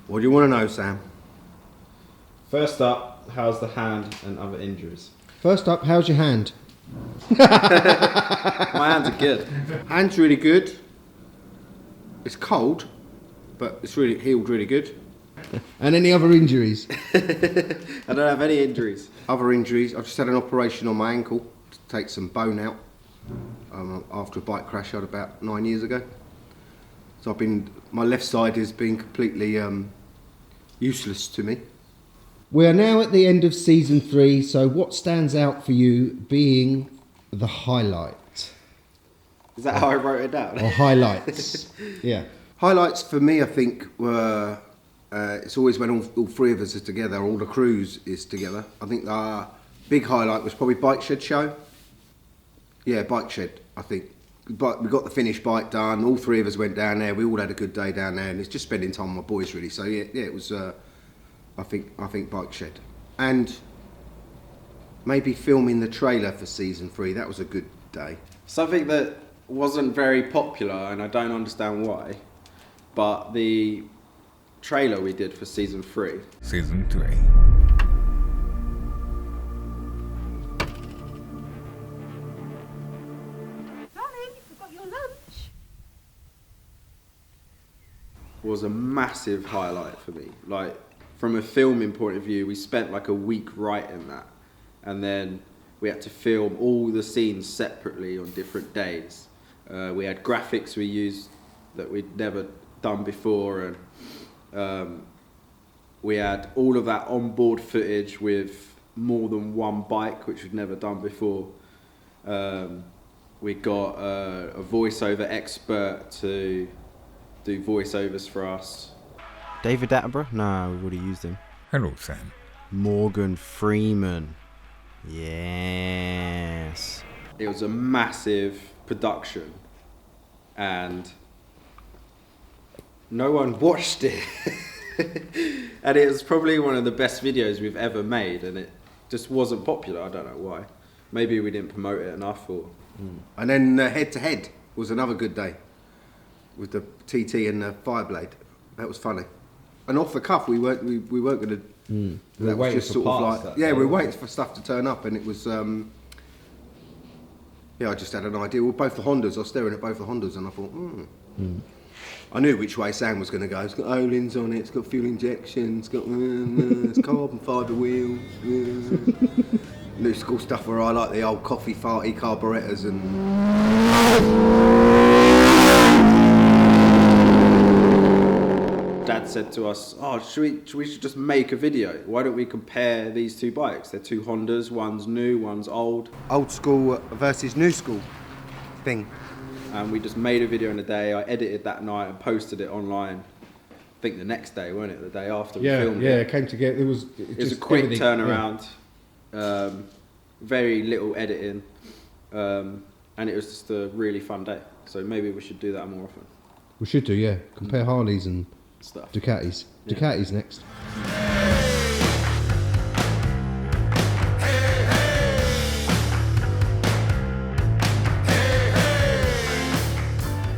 What do you want to know, Sam? First up, how's the hand and other injuries? First up, how's your hand? My hands are good. Hand's really good. It's cold, but it's really healed really good. And any other injuries? I don't have any injuries. Other injuries, I've just had an operation on my ankle to take some bone out after a bike crash I had about 9 years ago. So my left side has been completely useless to me. We are now at the end of season 3, so what stands out for you being the highlight? Is that how I wrote it down? Or highlights? Yeah. Highlights for me, I think, were it's always when all three of us are together, all the crews is together. I think the big highlight was probably Bike Shed show. Yeah, Bike Shed, I think. But we got the finished bike done, all three of us went down there, we all had a good day down there, and it's just spending time with my boys really. So yeah, it was, I think Bike Shed. And maybe filming the trailer for season 3, that was a good day. Something that wasn't very popular, and I don't understand why, but the trailer we did for season 3. Season 3. Darling, you've got your lunch. Was a massive highlight for me. Like, from a filming point of view, we spent like a week writing that, and then we had to film all the scenes separately on different days. We had graphics we used that we'd never done before, and we had all of that onboard footage with more than one bike, which we'd never done before. We got a voiceover expert to do voiceovers for us. David Attenborough? No, we've already used him. Hello, Sam. Morgan Freeman. Yes. It was a massive production, and no one watched it. And it was probably one of the best videos we've ever made, and it just wasn't popular. I don't know why. Maybe we didn't promote it enough, or... And then head to head was another good day with the TT and the Fireblade. That was funny. And off the cuff, we weren't going to. That was just sort of like we were waiting for stuff to turn up, and it was. I just had an idea. Well, both the Hondas. I was staring at both the Hondas, and I thought, I knew which way Sam was going to go. It's got O-lins on it. It's got fuel injection. It's got it's carbon fibre wheels. New school stuff where I like the old coffee farty carburettors and. Dad said to us, should we just make a video? Why don't we compare these two bikes? They're two Hondas, one's new, one's old. Old school versus new school thing. And we just made a video in a day. I edited that night and posted it online. I think the next day, wasn't it? The day after we filmed it. Yeah, it came together. It was a quick turnaround. Yeah. Very little editing. And it was just a really fun day. So maybe we should do that more often. We should do, yeah. Compare Harleys and stuff. Ducatis. Yeah. Ducatis next.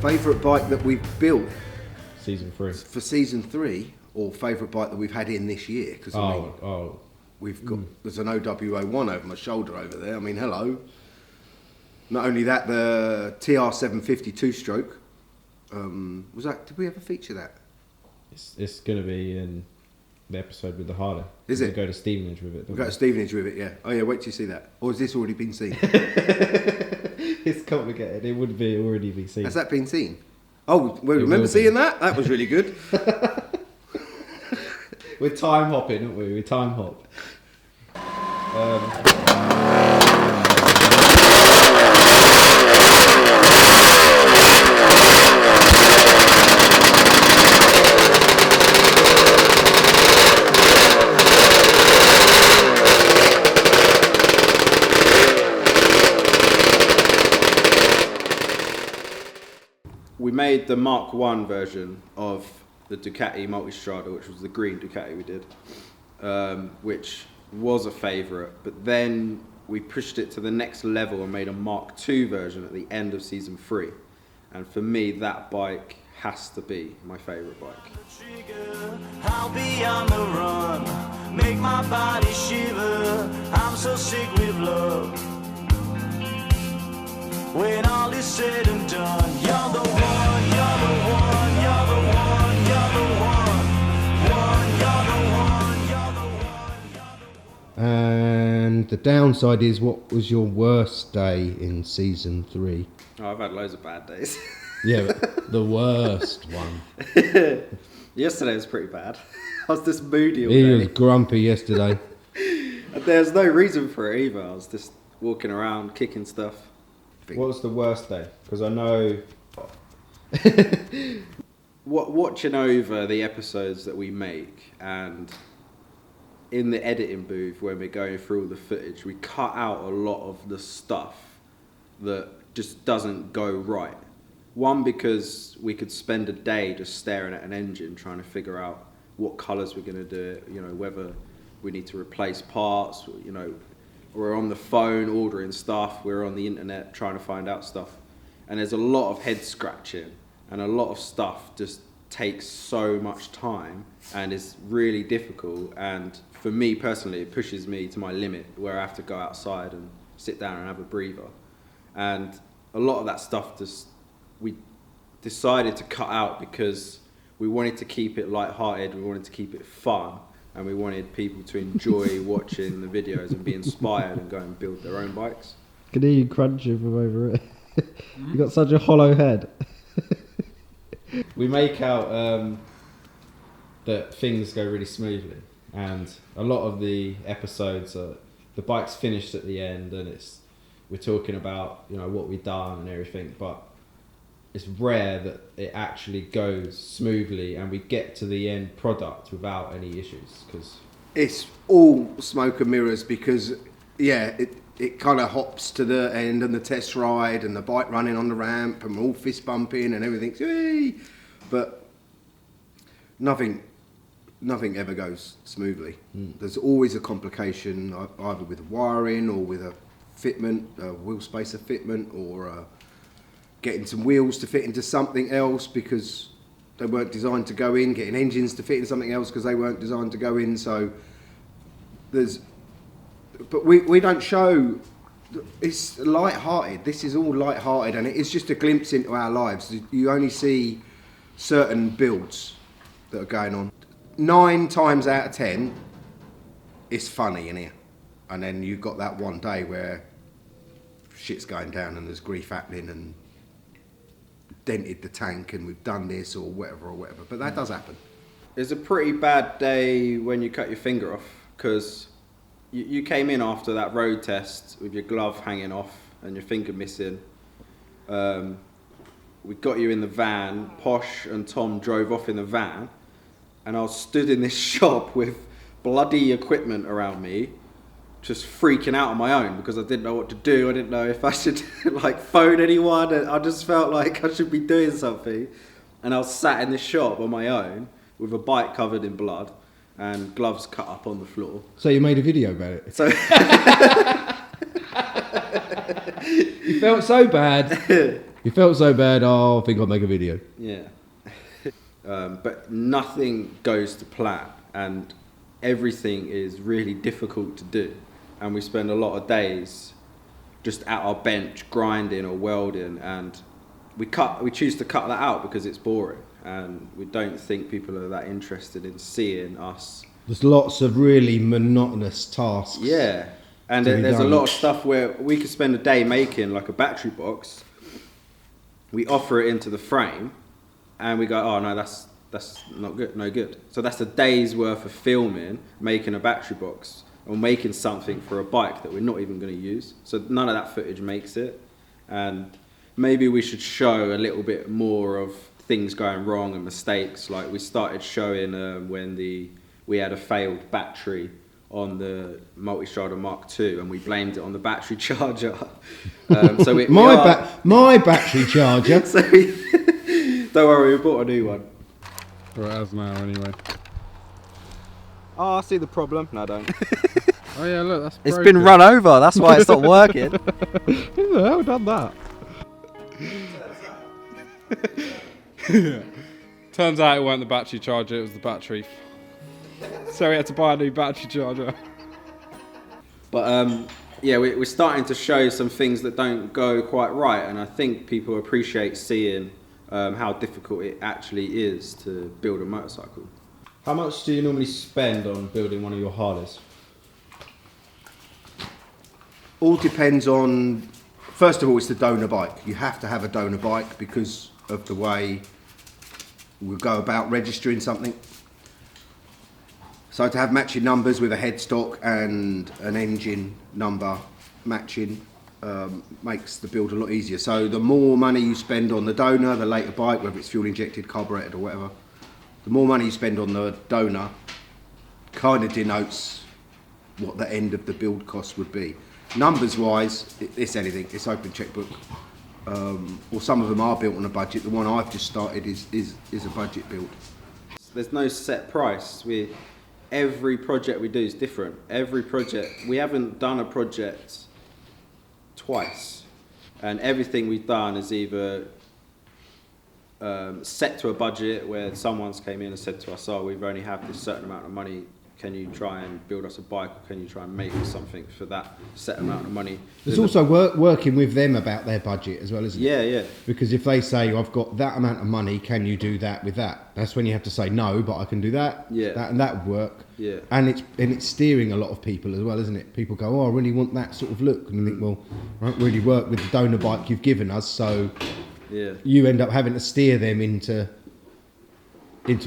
Favourite bike that we've built Season 3. for season 3, or favourite bike that we've had in this year? Because we've got there's an OW01 over my shoulder over there. I mean, hello. Not only that, the TR750 2-stroke. Did we ever feature that? It's going to be in the episode with the Harley. Is it? We go to Stevenage with it. We'll go to Stevenage with it, yeah. Oh yeah, wait till you see that. Or has this already been seen? It's complicated. It would be already be seen. Has that been seen? Oh, well, remember seeing that? That was really good. We're time hopping, aren't we? We time hop. We made the Mark 1 version of the Ducati Multistrada, which was the green Ducati we did, which was a favourite, but then we pushed it to the next level and made a Mark 2 version at the end of season 3. And for me, that bike has to be my favourite bike. I'll be on the run, make my body shiver. I'm so sick with love. When all is said and done, you're the one, you're the one, you're the one, you're the one, you're the one, you're the one. And the downside is, what was your worst day in season 3? Oh, I've had loads of bad days. Yeah, but the worst one. Yesterday was pretty bad. I was just moody all He day. was grumpy yesterday. There's no reason for it either. I was just walking around, kicking stuff. What was the worst day? Because I know... Watching over the episodes that we make, and in the editing booth when we're going through all the footage, we cut out a lot of the stuff that just doesn't go right. One, because we could spend a day just staring at an engine trying to figure out what colours we're going to do it, whether we need to replace parts, we're on the phone ordering stuff, we're on the internet trying to find out stuff. And there's a lot of head scratching, and a lot of stuff just takes so much time and is really difficult. And for me personally, it pushes me to my limit where I have to go outside and sit down and have a breather. And a lot of that stuff we decided to cut out because we wanted to keep it light-hearted, we wanted to keep it fun, and we wanted people to enjoy watching the videos and be inspired and go and build their own bikes. Can hear you crunching from over it. You got such a hollow head. We make out that things go really smoothly, and a lot of the episodes are the bike's finished at the end, and we're talking about what we've done and everything, but it's rare that it actually goes smoothly and we get to the end product without any issues, because It's all smoke and mirrors because, it kind of hops to the end and the test ride and the bike running on the ramp and we're all fist bumping and everything's, "Hey!" But nothing ever goes smoothly. There's always a complication, either with wiring or with a fitment, a wheel spacer fitment, or getting some wheels to fit into something else because they weren't designed to go in, getting engines to fit in something else because they weren't designed to go in. So but we don't show, it's light-hearted. This is all light-hearted, and it is just a glimpse into our lives. You only see certain builds that are going on. 9 times out of 10, it's funny in here. And then you've got that one day where shit's going down and there's grief happening and dented the tank and we've done this or whatever. But that does happen. It's a pretty bad day when you cut your finger off, because you came in after that road test with your glove hanging off and your finger missing. We got you in the van. Posh and Tom drove off in the van, and I was stood in this shop with bloody equipment around me, just freaking out on my own because I didn't know what to do. I didn't know if I should phone anyone. I just felt like I should be doing something. And I was sat in this shop on my own with a bike covered in blood and gloves cut up on the floor. So you made a video about it. So You felt so bad. Oh, I think I'll make a video. yeah. But nothing goes to plan, and everything is really difficult to do. And we spend a lot of days just at our bench grinding or welding, and we choose to cut that out because it's boring, and we don't think people are that interested in seeing us. There's lots of really monotonous tasks. Yeah, and to be there's a done. lot of stuff where we could spend a day making like a battery box. We offer it into the frame, and we go, oh no, that's not good, no good. So that's a day's worth of filming, making a battery box, or making something for a bike that we're not even going to use. So none of that footage makes it. And maybe we should show a little bit more of things going wrong and mistakes. Like we started showing when we had a failed battery on the Multistrada Mark II, and we blamed it on the battery charger. So My battery charger. Don't worry, we bought a new one. Or it has now anyway. Oh, I see the problem. No, I don't. Oh yeah, look, that's It's broken. been run over, that's why it's not working. Who the hell done that? Turns out it weren't the battery charger, it was the battery So we had to buy a new battery charger. But yeah, we're starting to show some things that don't go quite right, and I think people appreciate seeing how difficult it actually is to build a motorcycle. How much do you normally spend on building one of your Harleys? All depends on, first of all, it's the donor bike. You have to have a donor bike because of the way we go about registering something. So to have matching numbers with a headstock and an engine number matching makes the build a lot easier. So the more money you spend on the donor, the later bike, whether it's fuel injected, carburetted or whatever, the more money you spend on the donor kind of denotes what the end of the build cost would be. Numbers wise, it's anything, it's open checkbook. Or some of them are built on a budget. The one I've just started is a budget build. There's no set price. Every project we do is different. Every project, we haven't done a project twice, and everything we've done is either set to a budget where someone's came in and said to us, oh, we've only have this certain amount of money, can you try and build us a bike, or can you try and make us something for that set amount of money? There's also working with them about their budget as well, isn't it? Yeah. Because if they say, I've got that amount of money, can you do that with that? That's when you have to say, no, but I can do that. Yeah. That and that would work. Yeah. And it's steering a lot of people as well, isn't it? People go, oh, I really want that sort of look. And you think, well, I don't really work with the donor bike you've given us, so Yeah. you end up having to steer them into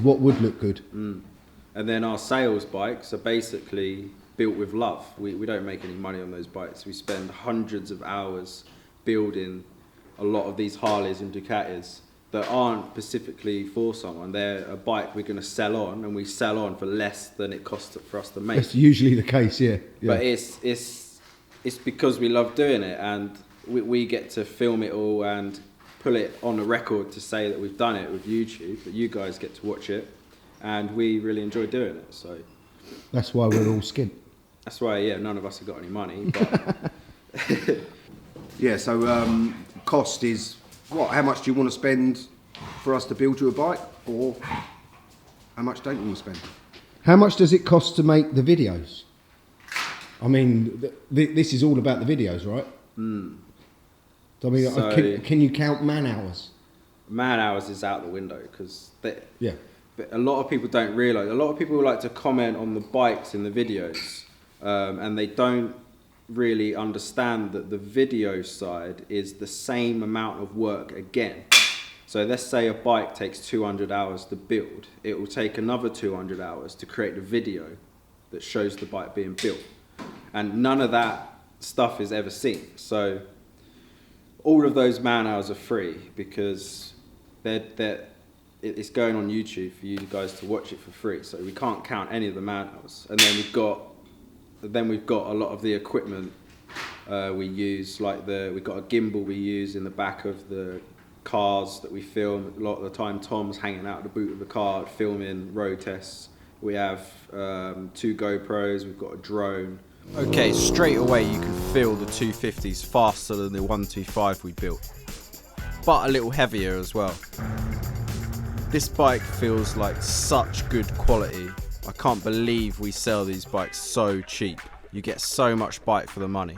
what would look good. And then our sales bikes are basically built with love. We don't make any money on those bikes. We spend hundreds of hours building a lot of these Harleys and Ducatis that aren't specifically for someone. They're a bike we're going to sell on, and we sell on for less than it costs for us to make. That's usually the case, yeah. But it's because we love doing it, and we get to film it all and pull it on a record to say that we've done it with YouTube, but you guys get to watch it, and we really enjoy doing it. So That's why we're all skint. that's why, yeah, none of us have got any money. But Yeah, so cost is what? How much do you want to spend for us to build you a bike, or how much don't you want to spend? How much does it cost to make the videos? I mean, this is all about the videos, right? I mean, So- can you count man hours? man hours is out the window because Yeah. but a lot of people don't realise. A lot of people like to comment on the bikes in the videos, and they don't really understand that the video side is the same amount of work again. So let's say a bike takes 200 hours to build. It will take another 200 hours to create the video that shows the bike being built. And none of that stuff is ever seen. So all of those man hours are free because it's going on YouTube for you guys to watch it for free. So we can't count any of the man hours. And then we've got a lot of the equipment we use, like we've got a gimbal we use in the back of the cars that we film. A lot of the time Tom's hanging out the boot of the car filming road tests. We have 2 GoPros, we've got a drone. Okay, straight away you can feel the 250's faster than the 125 we built, but a little heavier as well. This bike feels like such good quality. I can't believe we sell these bikes so cheap. You get so much bike for the money.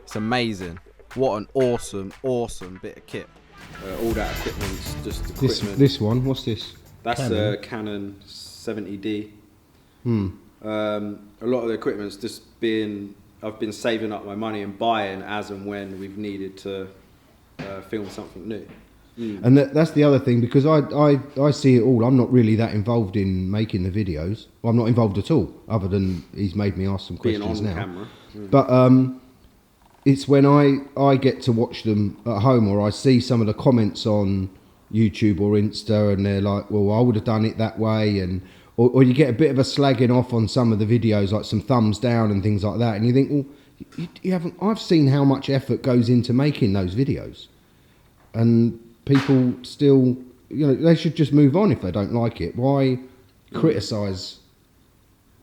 It's amazing. What an awesome bit of kit. All that equipment's just equipment. This one, what's this? That's a Canon 70D. A lot of the equipment's just I've been saving up my money and buying as and when we've needed to film something new. And that's the other thing, because I see it all. I'm not really that involved in making the videos. Well, I'm not involved at all, other than he's made me ask some Being questions on now. camera. But it's when I get to watch them at home, or I see some of the comments on YouTube or Insta, and they're like, well, I would have done it that way, and or you get a bit of a slagging off on some of the videos, like some thumbs down and things like that, and you think, well, you haven't. I've seen how much effort goes into making those videos, and people still, they should just move on if they don't like it. Why criticise?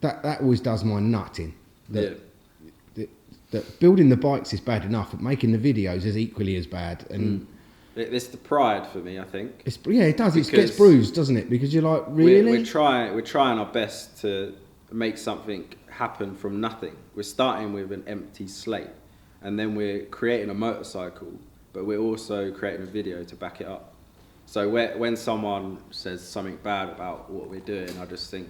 That always does my nut in. That building the bikes is bad enough, but making the videos is equally as bad. And It's the pride for me, I think. It does. It Because gets bruised, doesn't it? Because you're like, really? We're trying our best to make something happen from nothing. We're starting with an empty slate, and then we're creating a motorcycle, but we're also creating a video to back it up. So when someone says something bad about what we're doing, I just think,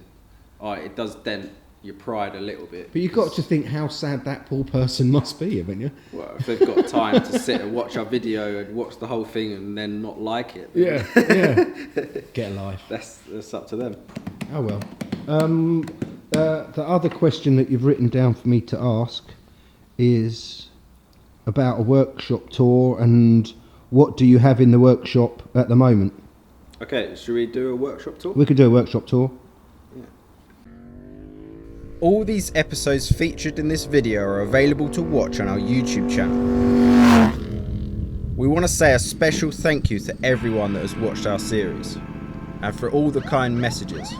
it does dent your pride a little bit. But you've got to think how sad that poor person must be, haven't you? Well, if they've got time to sit and watch our video and watch the whole thing and then not like it, Yeah. Get a life. that's up to them. Oh well. The other question that you've written down for me to ask is about a workshop tour, and what do you have in the workshop at the moment? Okay, should we do a workshop tour? We could do a workshop tour. All these episodes featured in this video are available to watch on our YouTube channel. We want to say a special thank you to everyone that has watched our series, and for all the kind messages.